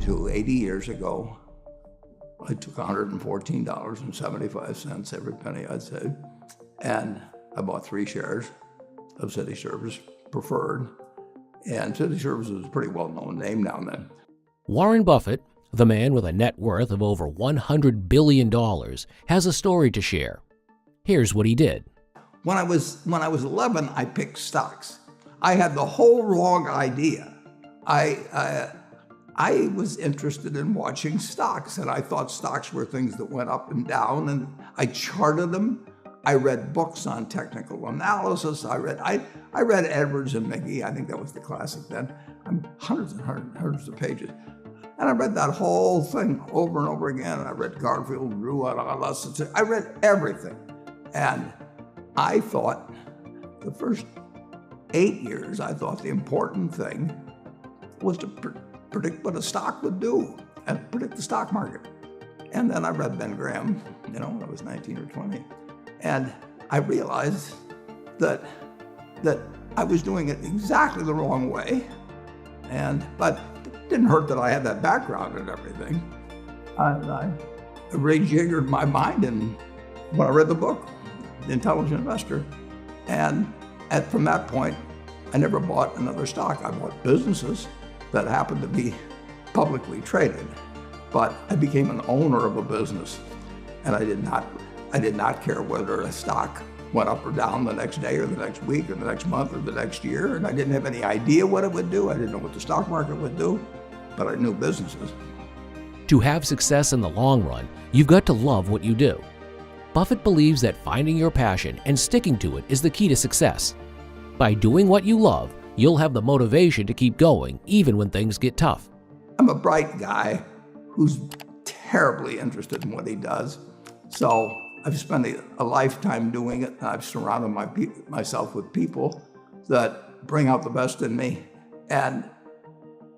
1942, 80 years ago, I took $114.75, every penny I'd saved, and I bought 3 shares of City Service Preferred. And City Service was a pretty well-known name down then. Warren Buffett, the man with a net worth of over $100 billion, has a story to share. Here's what he did. When I was 11, I picked stocks. I had the whole wrong idea. I was interested in watching stocks, and I thought stocks were things that went up and down, and I charted them. I read books on technical analysis. I read Edwards and McGee. I think that was the classic then. Hundreds and hundreds of pages. And I read that whole thing over and over again. I read Garfield, Drew, I read everything. And I thought, the first 8 years, I thought the important thing was to predict what a stock would do and predict the stock market. And then I read Ben Graham, when I was 19 or 20. And I realized that I was doing it exactly the wrong way. But it didn't hurt that I had that background and everything. I rejiggered my mind when I read the book, The Intelligent Investor. And from that point, I never bought another stock. I bought businesses that happened to be publicly traded. But I became an owner of a business, and I did not care whether a stock went up or down the next day or the next week or the next month or the next year, and I didn't have any idea what it would do. I didn't know what the stock market would do, but I knew businesses. To have success in the long run, you've got to love what you do. Buffett believes that finding your passion and sticking to it is the key to success. By doing what you love, you'll have the motivation to keep going even when things get tough. I'm a bright guy who's terribly interested in what he does, so I've spent a lifetime doing it, and I've surrounded myself with people that bring out the best in me. And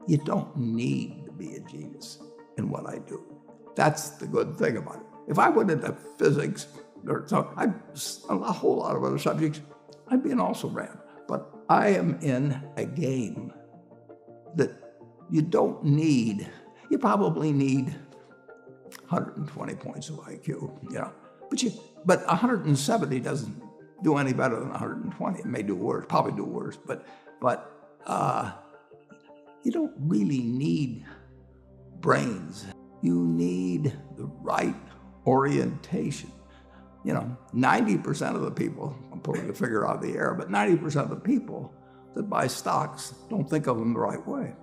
you don't need to be a genius in what I do. That's the good thing about it. If I went into physics or a whole lot of other subjects, I'd be an also-ran. But I am in a game that you don't need. You probably need 120 points of IQ, But 170 doesn't do any better than 120. It may do worse, probably do worse, but you don't really need brains. You need the right orientation. 90% of the people, I'm pulling a figure out of the air, but 90% of the people that buy stocks don't think of them the right way.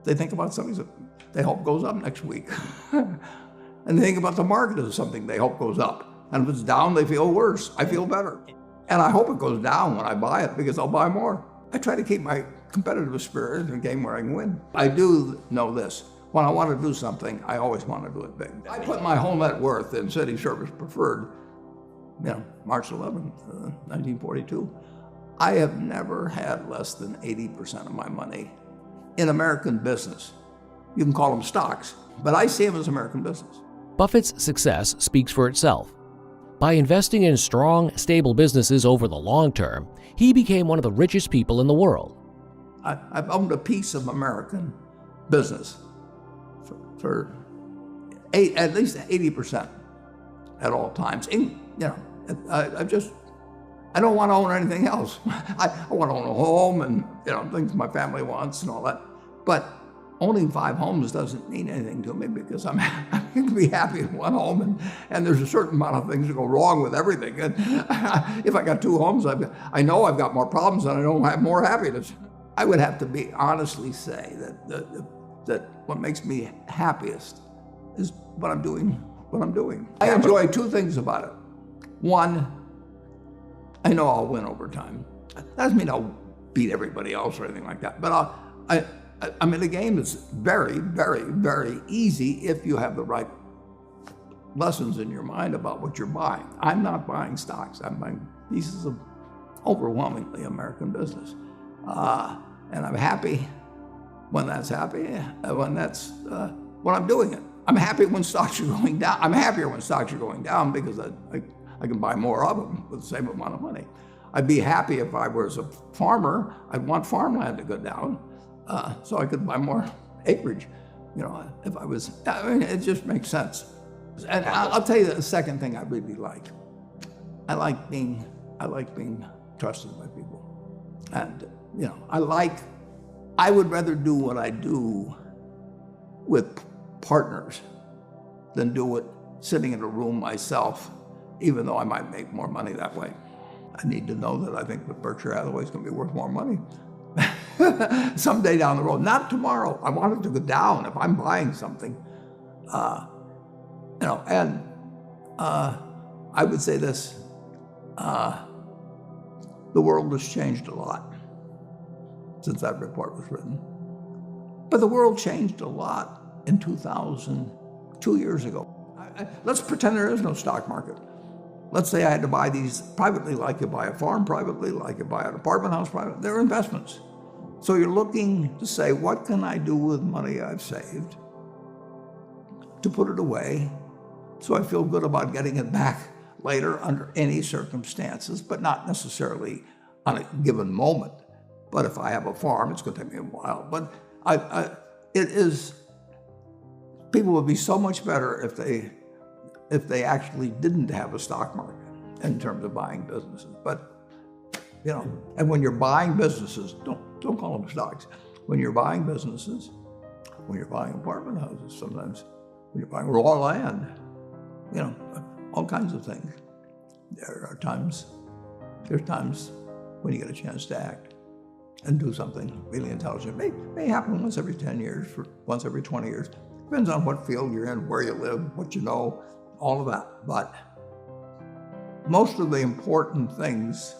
They think about something that they hope goes up next week. And they think about the market as something they hope goes up. And if it's down, they feel worse. I feel better. And I hope it goes down when I buy it because I'll buy more. I try to keep my competitive spirit in a game where I can win. I do know this. When I want to do something, I always want to do it big. I put my whole net worth in City Service Preferred, March 11th, 1942. I have never had less than 80% of my money in American business. You can call them stocks, but I see them as American business. Buffett's success speaks for itself. By investing in strong, stable businesses over the long term, he became one of the richest people in the world. I've owned a piece of American business for at least 80% at all times. And, I don't want to own anything else. I want to own a home and things my family wants and all that. But owning 5 homes doesn't mean anything to me because I can be happy in one home, and there's a certain amount of things that go wrong with everything. And if I got 2 homes, I know I've got more problems and I don't have more happiness. I would have to honestly say that what makes me happiest is what I'm doing. I enjoy 2 things about it. One, I know I'll win over time. That doesn't mean I'll beat everybody else or anything like that, but I'm in a game that's very, very, very easy if you have the right lessons in your mind about what you're buying. I'm not buying stocks. I'm buying pieces of overwhelmingly American business. And I'm happy when that's when I'm doing it. I'm happy when stocks are going down. I'm happier when stocks are going down because I can buy more of them with the same amount of money. I'd be happy if I was a farmer. I'd want farmland to go down so I could buy more acreage. if I was, it just makes sense. And I'll tell you the second thing I really like. I like being trusted by people. And, I would rather do what I do with partners than do it sitting in a room myself, even though I might make more money that way. I need to know that I think that Berkshire Hathaway is going to be worth more money someday down the road. Not tomorrow. I want it to go down if I'm buying something. And I would say this, the world has changed a lot since that report was written. But the world changed a lot in 2000, 2 years ago. Let's pretend there is no stock market. Let's say I had to buy these privately, like you buy a farm privately, like you buy an apartment house privately. They're investments. So you're looking to say, what can I do with money I've saved to put it away so I feel good about getting it back later under any circumstances, but not necessarily on a given moment. But if I have a farm, it's going to take me a while. But people would be so much better if they actually didn't have a stock market in terms of buying businesses. But, and when you're buying businesses, don't call them stocks. When you're buying businesses, when you're buying apartment houses, sometimes when you're buying raw land, all kinds of things. There's times when you get a chance to act and do something really intelligent. It may happen once every 10 years, once every 20 years. Depends on what field you're in, where you live, what you know, all of that. But most of the important things,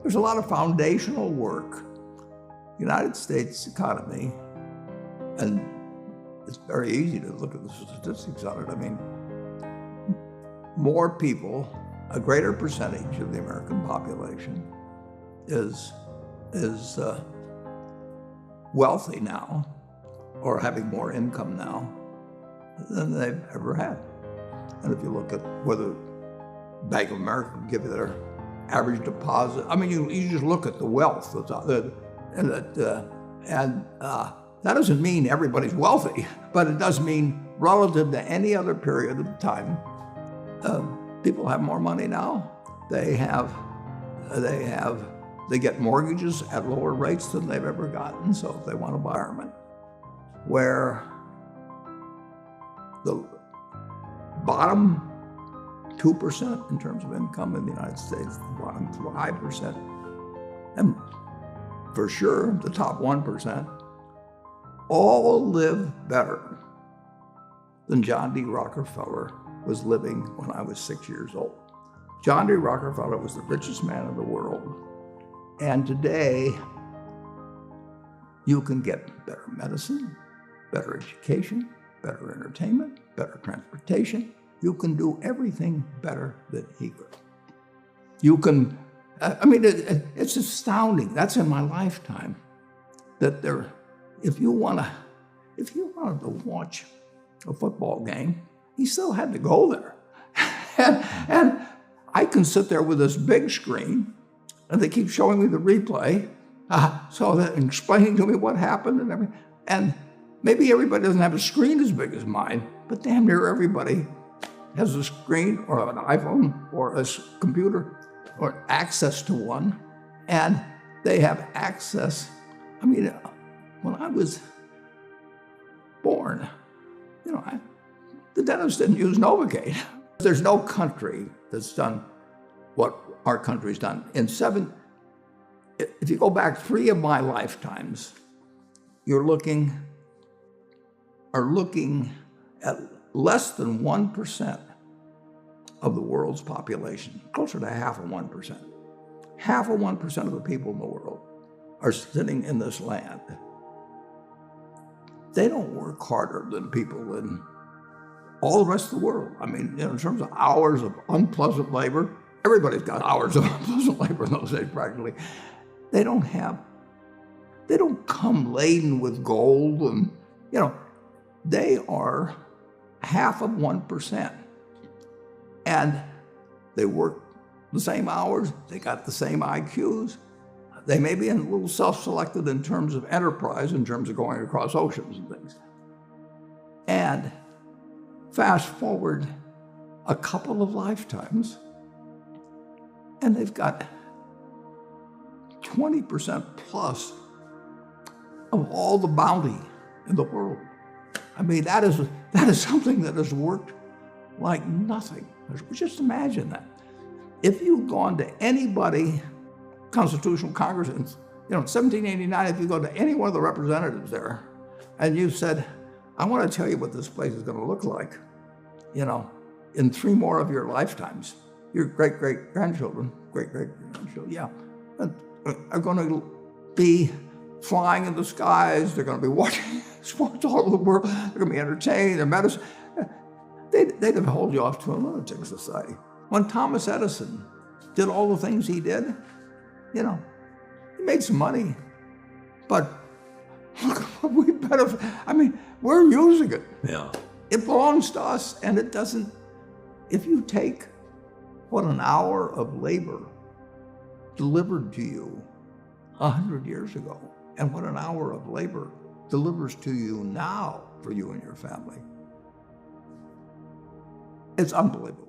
there's a lot of foundational work. The United States economy, and it's very easy to look at the statistics on it. I mean, more people, a greater percentage of the American population is wealthy now, or having more income now than they've ever had. And if you look at whether Bank of America can give you their average deposit, I mean, you just look at the wealth that's out there, and that doesn't mean everybody's wealthy, but it does mean relative to any other period of time, people have more money now. They get mortgages at lower rates than they've ever gotten. So if they want to buy an apartment, where the bottom 2% in terms of income in the United States, the bottom 5%, and for sure the top 1%, all live better than John D. Rockefeller was living when I was 6 years old. John D. Rockefeller was the richest man in the world. And today, you can get better medicine, better education, better entertainment, better transportation. You can do everything better than he could. You can, it's astounding. That's in my lifetime. That if you wanted to watch a football game, he still had to go there. and I can sit there with this big screen, and they keep showing me the replay, so that explaining to me what happened and everything. And maybe everybody doesn't have a screen as big as mine, but damn near everybody has a screen or an iPhone or a computer or access to one, and they have access. I mean, when I was born, the dentist didn't use Novocaine. There's no country that's done what our country's done. If you go back 3 of my lifetimes, are looking at less than 1% of the world's population, closer to half of 1%. Half of 1% of the people in the world are sitting in this land. They don't work harder than people in all the rest of the world. I mean, in terms of hours of unpleasant labor, everybody's got hours of unpleasant labor in those days practically. They don't come laden with gold, and they are half of 1%. And they work the same hours, they got the same IQs. They may be a little self-selected in terms of enterprise, in terms of going across oceans and things. And fast forward a couple of lifetimes, and they've got 20% plus of all the bounty in the world. I mean, that is something that has worked like nothing. Just imagine that. If you've gone to anybody, Constitutional Congress, in 1789, if you go to any one of the representatives there, and you said, I want to tell you what this place is going to look like, in 3 more of your lifetimes, your great-great-grandchildren, yeah, are going to be flying in the skies. They're going to be watching sports all over the world. They're going to be entertained. Their medicine. They'd have held you off to a lunatic society. When Thomas Edison did all the things he did, he made some money, but look what we benefit. I mean, we're using it. Yeah. It belongs to us, and it doesn't. If you take what an hour of labor delivered to you 100 years ago, and what an hour of labor delivers to you now for you and your family, it's unbelievable.